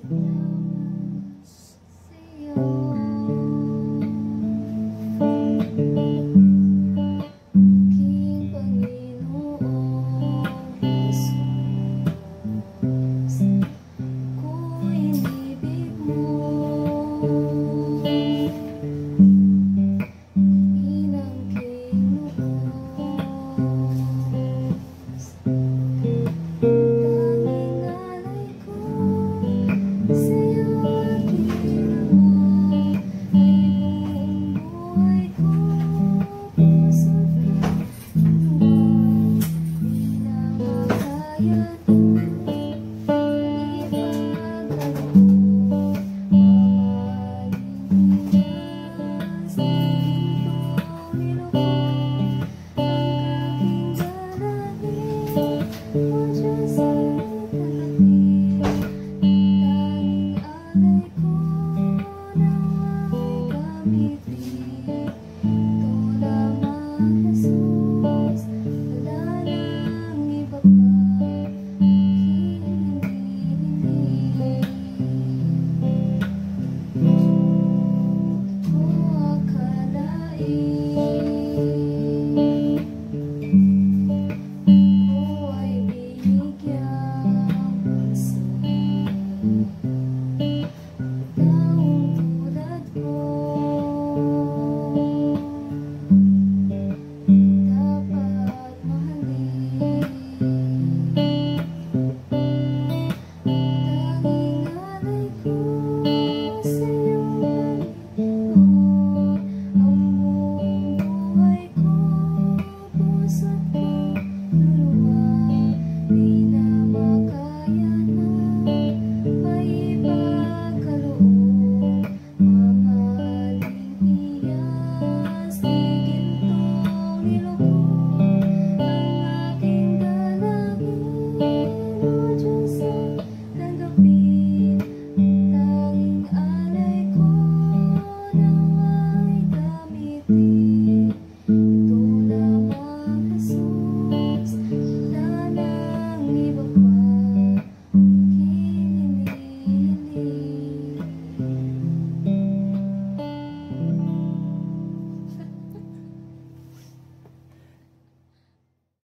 Salamat sa'yo. Aking Panginoon Jesus, ako'y inibig mo. Inangking noon, tanging alay ko sa'yo at ginawa ay buong buhay ko, puso't katawan, di na makayanan na ipagtanggol. Mamahalin kita sa gintong ilog, ang aking dalangin.